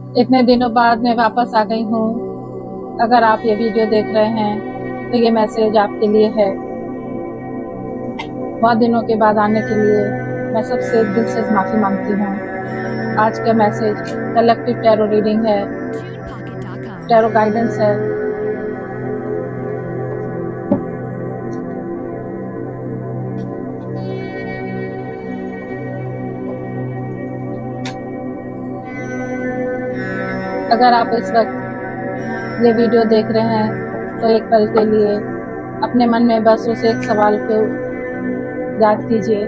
इतने दिनों बाद मैं वापस आ गई हूँ। अगर आप ये वीडियो देख रहे हैं तो ये मैसेज आपके लिए है। बहुत दिनों के बाद आने के लिए मैं सबसे दिल से माफ़ी मांगती हूँ। आज का मैसेज कलेक्टिव टैरो रीडिंग है, टैरो गाइडेंस है। अगर आप इस वक्त ये वीडियो देख रहे हैं तो एक पल के लिए अपने मन में बस उस एक सवाल को याद कीजिए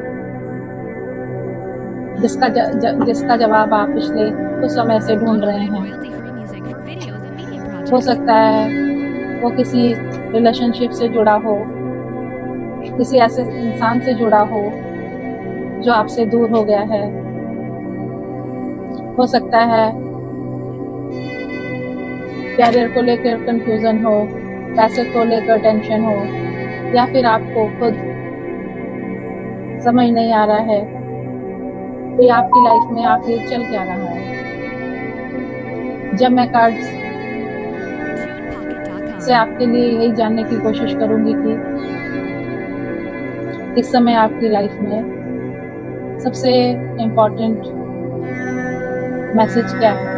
जिसका जवाब आप पिछले कुछ समय से ढूंढ रहे हैं। हो सकता है वो किसी रिलेशनशिप से जुड़ा हो, किसी ऐसे इंसान से जुड़ा हो जो आपसे दूर हो गया है। हो सकता है कैरियर को लेकर कंफ्यूजन हो, पैसे को लेकर टेंशन हो, या फिर आपको खुद समझ नहीं आ रहा है कि आपकी लाइफ में आखिर चल क्या रहा है। जब मैं कार्ड्स से आपके लिए यही जानने की कोशिश करूंगी कि इस समय आपकी लाइफ में सबसे इम्पोर्टेंट मैसेज क्या है।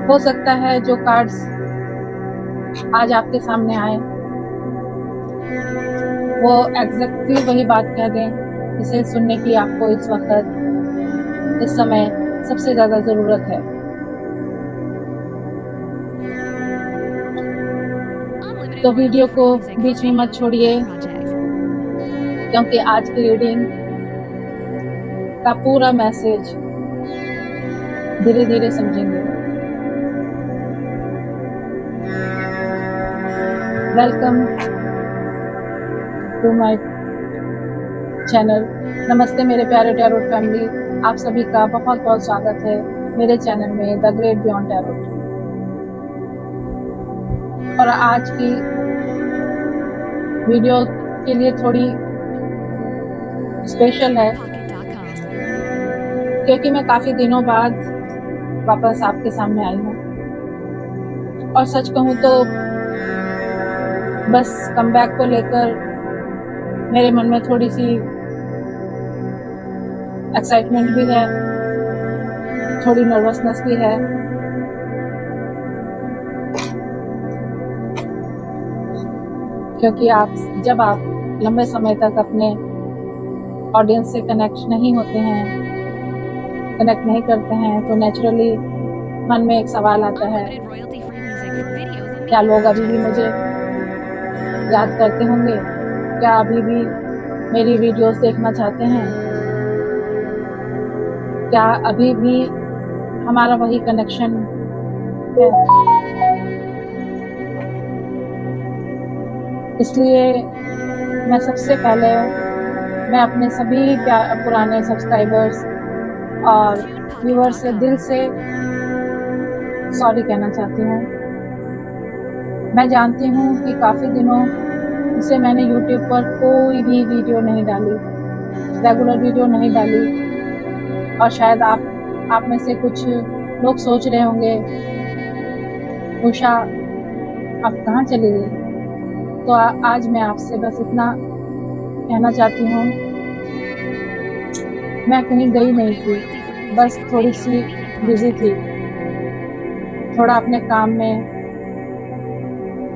हो सकता है जो कार्ड्स आज आपके सामने आए वो एग्जैक्टली वही बात कह दें जिसे सुनने की आपको इस वक्त इस समय सबसे ज़्यादा ज़रूरत है। तो वीडियो को बीच में मत छोड़िए, क्योंकि आज की रीडिंग का पूरा मैसेज धीरे धीरे समझेंगे। Welcome to my channel. नमस्ते मेरे प्यारे टैरोट फैमिली, आप सभी का बहुत बहुत स्वागत है मेरे चैनल में द ग्रेट बियॉन्ड टैरोट। और आज की वीडियो के लिए थोड़ी स्पेशल है, क्योंकि मैं काफ़ी दिनों बाद वापस आपके सामने आई हूँ। और सच कहूँ तो बस कमबैक को लेकर मेरे मन में थोड़ी सी एक्साइटमेंट भी है, थोड़ी नर्वसनेस भी है। क्योंकि जब आप लंबे समय तक अपने ऑडियंस से कनेक्ट नहीं करते हैं तो नेचुरली मन में एक सवाल आता है, क्या लोग अभी भी मुझे याद करते होंगे? क्या अभी भी मेरी वीडियोस देखना चाहते हैं? क्या अभी भी हमारा वही कनेक्शन है? इसलिए मैं सबसे पहले अपने सभी पुराने सब्सक्राइबर्स और व्यूअर्स से दिल से सॉरी कहना चाहती हूँ। मैं जानती हूँ कि काफ़ी दिनों से मैंने YouTube पर कोई भी वीडियो नहीं डाली, रेगुलर वीडियो नहीं डाली। और शायद आप में से कुछ लोग सोच रहे होंगे, उषा आप कहाँ चली गई? तो आज मैं आपसे बस इतना कहना चाहती हूँ, मैं कहीं गई नहीं थी, बस थोड़ी सी बिजी थी, थोड़ा अपने काम में,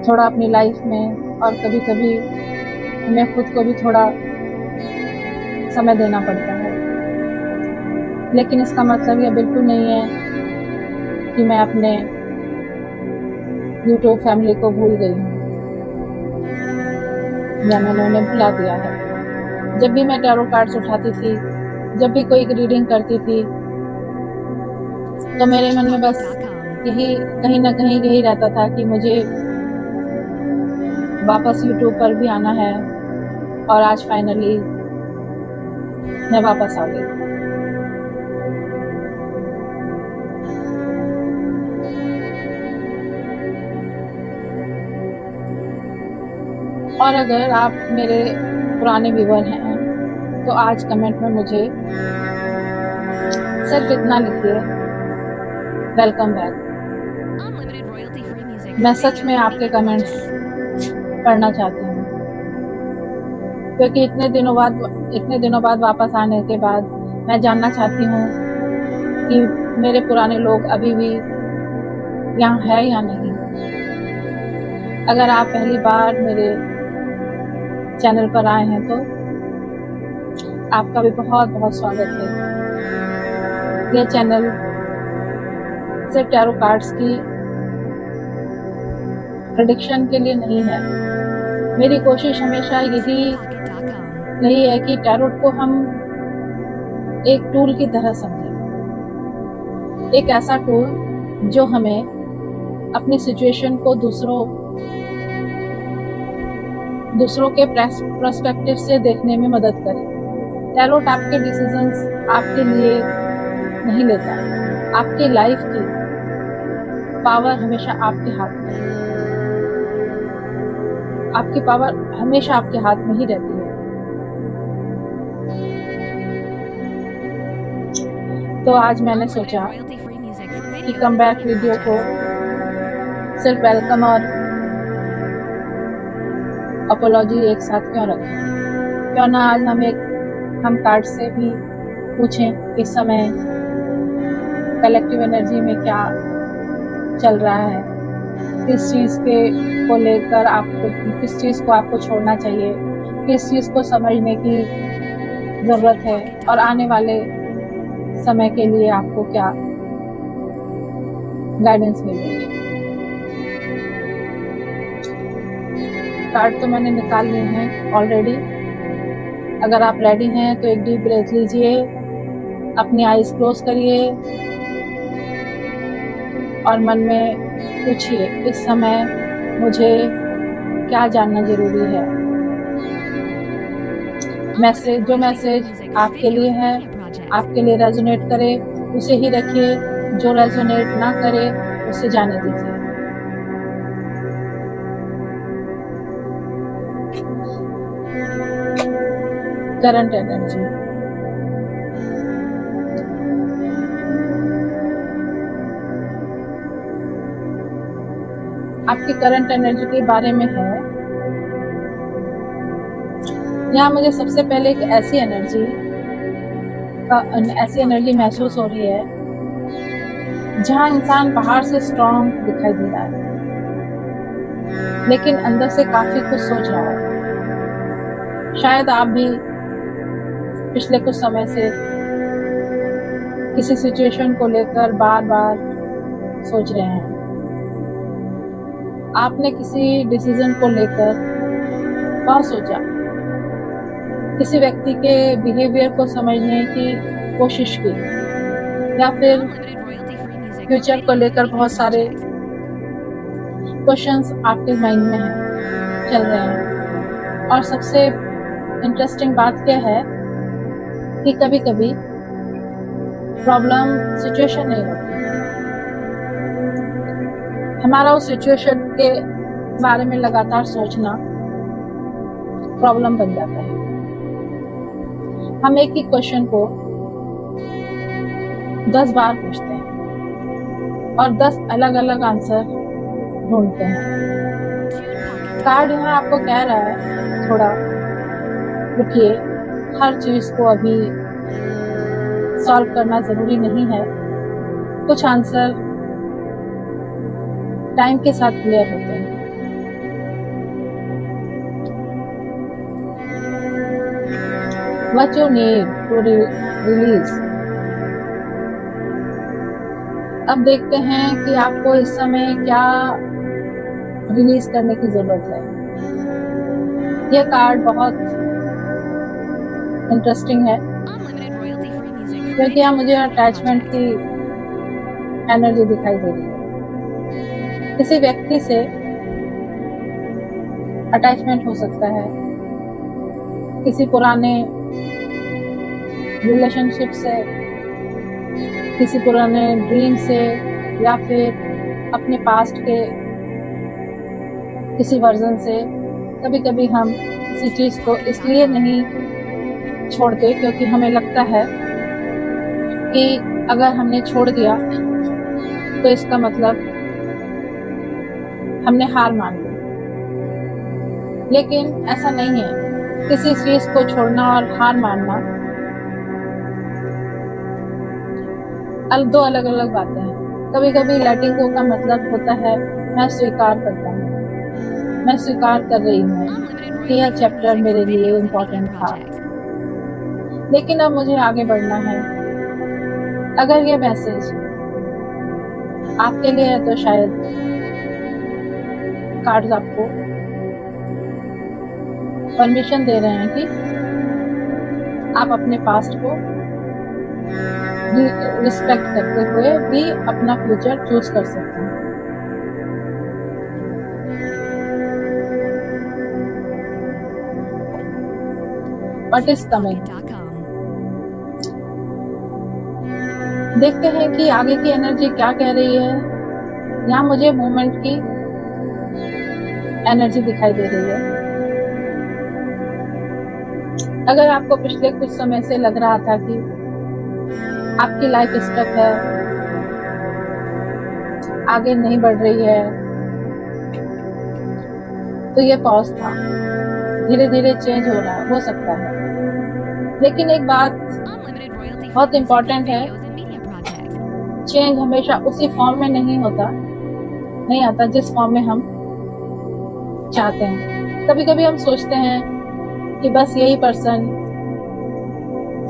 थोड़ा अपनी लाइफ में, और कभी कभी हमें खुद को भी थोड़ा समय देना पड़ता है। लेकिन इसका मतलब यह बिल्कुल नहीं है कि मैं अपने यूट्यूब फैमिली को भूल गई हूँ या मैंने उन्हें भुला दिया है। जब भी मैं टैरो कार्ड्स उठाती थी, जब भी कोई रीडिंग करती थी, तो मेरे मन में बस यही कहीं ना कहीं यही रहता था कि मुझे वापस यूट्यूब पर भी आना है। और आज फाइनली मैं वापस आ गई। और अगर आप मेरे पुराने व्यूअर हैं तो आज कमेंट में मुझे सिर्फ इतना लिखिए वेलकम बैक। मैं सच में आपके कमेंट्स पढ़ना चाहती हूँ, क्योंकि इतने दिनों बाद वापस आने के बाद मैं जानना चाहती हूँ कि मेरे पुराने लोग अभी भी यहाँ है या नहीं। अगर आप पहली बार मेरे चैनल पर आए हैं तो आपका भी बहुत बहुत स्वागत है। यह चैनल सिर्फ टैरो कार्ड्स की प्रेडिक्शन के लिए नहीं है। मेरी कोशिश हमेशा यही है कि टैरोट को हम एक टूल की तरह समझें, एक ऐसा टूल जो हमें अपनी सिचुएशन को दूसरों के पर्सपेक्टिव से देखने में मदद करे। टैरोट आपके डिसीजंस आपके लिए नहीं लेता। आपकी लाइफ की पावर हमेशा आपके हाथ में है। आपकी पावर हमेशा आपके हाथ में ही रहती है। तो आज मैंने सोचा कि कम बैक वीडियो को सिर्फ वेलकम और अपोलॉजी एक साथ क्यों रखें। क्यों ना आज हम कार्ड से भी पूछें इस समय कलेक्टिव एनर्जी में क्या चल रहा है, किस चीज़ को लेकर किस चीज़ को आपको छोड़ना चाहिए, किस चीज़ को समझने की ज़रूरत है और आने वाले समय के लिए आपको क्या गाइडेंस मिलेगी। कार्ड तो मैंने निकाल लिए हैं ऑलरेडी। अगर आप रेडी हैं तो एक डीप ब्रेथ लीजिए, अपनी आईज क्लोज करिए और मन में पूछिए इस समय मुझे क्या जानना जरूरी है। जो मैसेज आपके लिए है, आपके लिए रेजोनेट करे उसे ही रखिए, जो रेजोनेट ना करे उसे जाने दीजिए। Current energy. आपकी करंट एनर्जी के बारे में है। यहाँ मुझे सबसे पहले एक ऐसी एनर्जी महसूस हो रही है जहाँ इंसान बाहर से स्ट्रॉन्ग दिखाई दे रहा है, लेकिन अंदर से काफी कुछ सोच रहा है। शायद आप भी पिछले कुछ समय से किसी सिचुएशन को लेकर बार बार सोच रहे हैं। आपने किसी डिसीजन को लेकर बहुत सोचा, किसी व्यक्ति के बिहेवियर को समझने की कोशिश की, या फिर फ्यूचर को लेकर बहुत सारे क्वेश्चंस आपके माइंड में चल रहे हैं। और सबसे इंटरेस्टिंग बात क्या है कि कभी कभी प्रॉब्लम सिचुएशन नहीं होती, हमारा उस सिचुएशन के बारे में लगातार सोचना प्रॉब्लम बन जाता है। हम एक ही क्वेश्चन को 10 बार पूछते हैं और 10 अलग अलग आंसर ढूंढते हैं। कार्ड यहाँ आपको कह रहा है थोड़ा रुकिए, हर चीज को अभी सॉल्व करना जरूरी नहीं है। कुछ आंसर टाइम के साथ क्लियर होते हैं। What you need to release। अब देखते हैं कि आपको इस समय क्या रिलीज करने की जरूरत है। यह कार्ड बहुत इंटरेस्टिंग है क्योंकि यहाँ मुझे अटैचमेंट की एनर्जी दिखाई दे रही है। किसी व्यक्ति से अटैचमेंट हो सकता है, किसी पुराने रिलेशनशिप से, किसी पुराने ड्रीम से, या फिर अपने पास्ट के किसी वर्जन से। कभी कभी हम किसी चीज को इसलिए नहीं छोड़ते क्योंकि हमें लगता है कि अगर हमने छोड़ दिया तो इसका मतलब हमने हार मान ली। लेकिन ऐसा नहीं है। किसी चीज को छोड़ना और हार मानना दो अलग अलग बातें हैं। कभी कभी लेटिंग गो का मतलब होता है मैं स्वीकार करता हूँ, मैं स्वीकार कर रही हूँ कि यह चैप्टर मेरे लिए इम्पोर्टेंट था, लेकिन अब मुझे आगे बढ़ना है। अगर ये मैसेज आपके लिए है तो शायद कार्ड्स आपको परमिशन दे रहे हैं कि आप अपने पास्ट को रिस्पेक्ट करते हुए भी अपना फ्यूचर चूज कर सकते हैं। What is coming? देखते हैं कि आगे की एनर्जी क्या कह रही है। यहाँ मुझे मूवमेंट की एनर्जी दिखाई दे रही है। अगर आपको पिछले कुछ समय से लग रहा था कि आपकी लाइफ स्टक है, आगे नहीं बढ़ रही है, तो ये पॉज था। धीरे धीरे चेंज हो रहा हो सकता है। लेकिन एक बात बहुत इम्पोर्टेंट है, चेंज हमेशा उसी फॉर्म में नहीं आता जिस फॉर्म में हम चाहते हैं। कभी कभी हम सोचते हैं कि बस यही पर्सन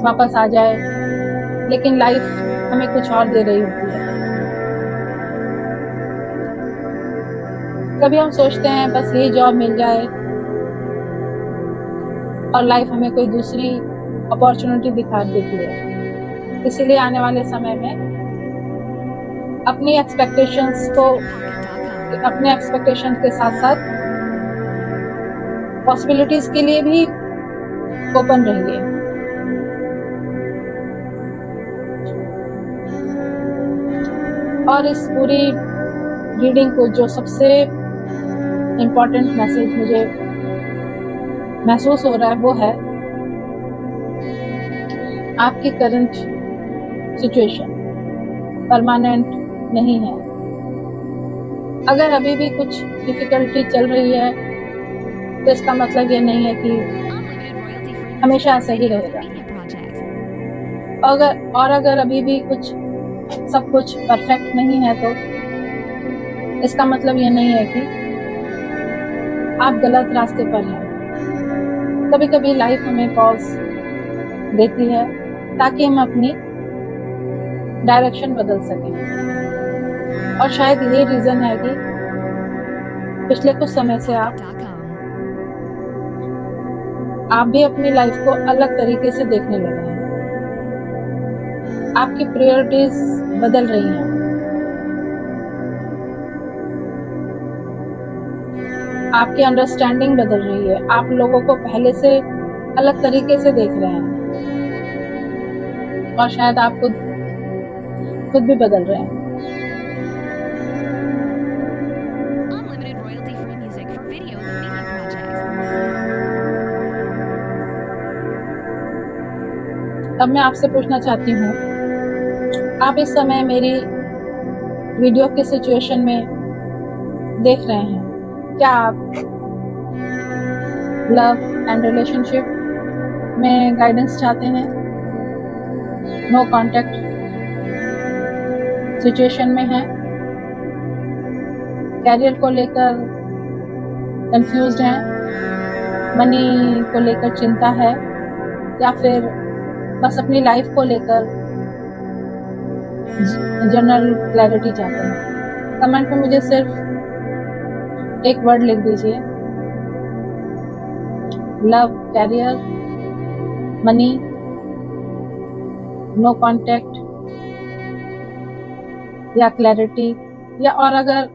वापस आ जाए, लेकिन लाइफ हमें कुछ और दे रही होती है। कभी हम सोचते हैं बस यही जॉब मिल जाए और लाइफ हमें कोई दूसरी अपॉर्चुनिटी दिखा देती है। इसीलिए आने वाले समय में अपने एक्सपेक्टेशंस के साथ साथ पॉसिबिलिटीज के लिए भी ओपन रहिए। और इस पूरी रीडिंग को जो सबसे इम्पोर्टेंट मैसेज मुझे महसूस हो रहा है वो है आपकी करंट सिचुएशन परमानेंट नहीं है। अगर अभी भी कुछ डिफिकल्टी चल रही है तो इसका मतलब ये नहीं है कि हमेशा ऐसा ही रहेगा। अगर अभी भी सब कुछ परफेक्ट नहीं है तो इसका मतलब ये नहीं है कि आप गलत रास्ते पर हैं। कभी कभी लाइफ हमें पॉज देती है ताकि हम अपनी डायरेक्शन बदल सकें। और शायद ये रीजन है कि पिछले कुछ समय से आप भी अपनी लाइफ को अलग तरीके से देखने लगे हैं। आपकी प्रायोरिटीज बदल रही हैं। आपकी अंडरस्टैंडिंग बदल रही है। आप लोगों को पहले से अलग तरीके से देख रहे हैं और शायद आप खुद भी बदल रहे हैं। अब मैं आपसे पूछना चाहती हूँ, आप इस समय मेरी वीडियो की सिचुएशन में देख रहे हैं। क्या आप लव एंड रिलेशनशिप में गाइडेंस चाहते हैं? नो कांटेक्ट सिचुएशन में है? कैरियर को लेकर कंफ्यूज्ड हैं? मनी को लेकर चिंता है? या फिर बस अपनी लाइफ को लेकर जनरल क्लैरिटी चाहते हैं? कमेंट में मुझे सिर्फ एक वर्ड लिख दीजिए, love, career, money, no contact या क्लैरिटी। या और अगर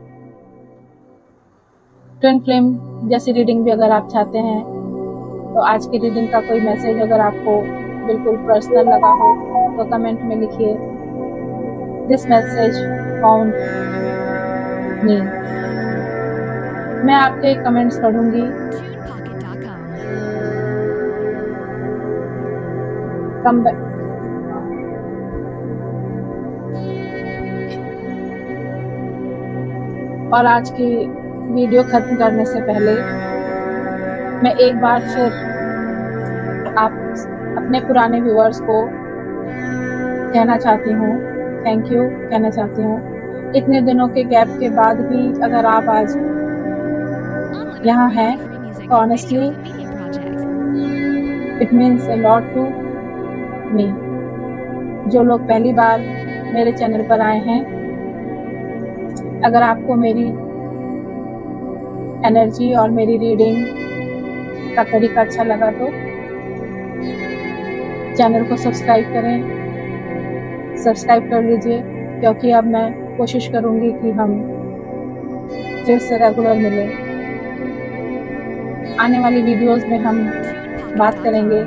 ट्विन फ्लेम जैसी रीडिंग भी अगर आप चाहते हैं तो आज की रीडिंग का कोई मैसेज अगर आपको बिल्कुल पर्सनल लगा हो तो कमेंट में लिखिए, दिस मैसेज फाउंड मी। मैं आपके कमेंट्स पढ़ूंगी। और आज की वीडियो ख़त्म करने से पहले मैं एक बार फिर आप अपने पुराने व्यूअर्स को कहना चाहती हूँ, थैंक यू कहना चाहती हूँ। इतने दिनों के गैप के बाद भी अगर आप आज यहाँ हैं तो honestly it means a lot to me. जो लोग पहली बार मेरे चैनल पर आए हैं, अगर आपको मेरी एनर्जी और मेरी रीडिंग का तरीका अच्छा लगा तो चैनल को सब्सक्राइब कर लीजिए, क्योंकि अब मैं कोशिश करूंगी कि हम फिर से रेगुलर मिलें। आने वाली वीडियोस में हम बात करेंगे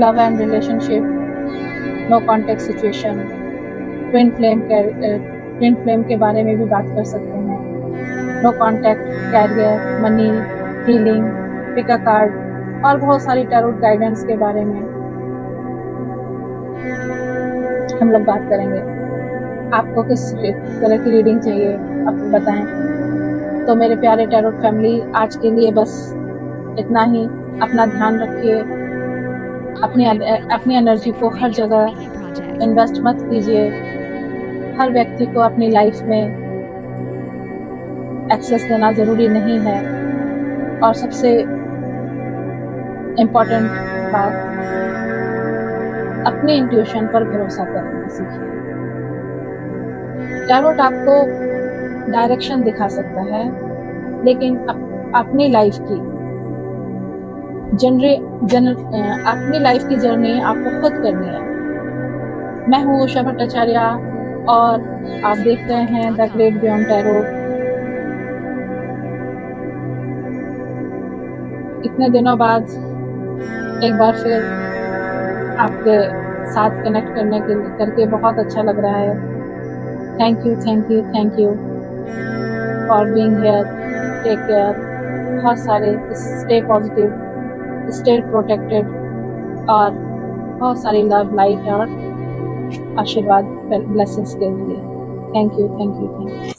love and relationship, no contact situation, twin flame के बारे में भी बात कर सकते हैं, no contact, career, money, healing, pick a card और बहुत सारी टैरोट गाइडेंस के बारे में हम लोग बात करेंगे। आपको किस तरह की रीडिंग चाहिए आप बताएं। तो मेरे प्यारे टैरोट फैमिली, आज के लिए बस इतना ही। अपना ध्यान रखिए, अपनी एनर्जी को हर जगह इन्वेस्ट मत कीजिए। हर व्यक्ति को अपनी लाइफ में एक्सेस देना ज़रूरी नहीं है। और सबसे इम्पोर्टेंट बात, अपने इंट्यूशन पर भरोसा करना सीखिए। टैरोट आपको डायरेक्शन दिखा सकता है, लेकिन अपनी लाइफ की अपनी लाइफ की जर्नी आपको खुद करनी है। मैं हूँ उषा भट्टाचार्य और आप देख रहे हैं द ग्रेट बियॉन्ड टैरोट। इतने दिनों बाद एक बार फिर आपके साथ कनेक्ट करके बहुत अच्छा लग रहा है। Thank you for being here. Take care. बहुत सारे स्टे पॉजिटिव, स्टे प्रोटेक्टेड और बहुत सारी लव, लाइट और आशीर्वाद, ब्लेसिंग्स के लिए। Thank you.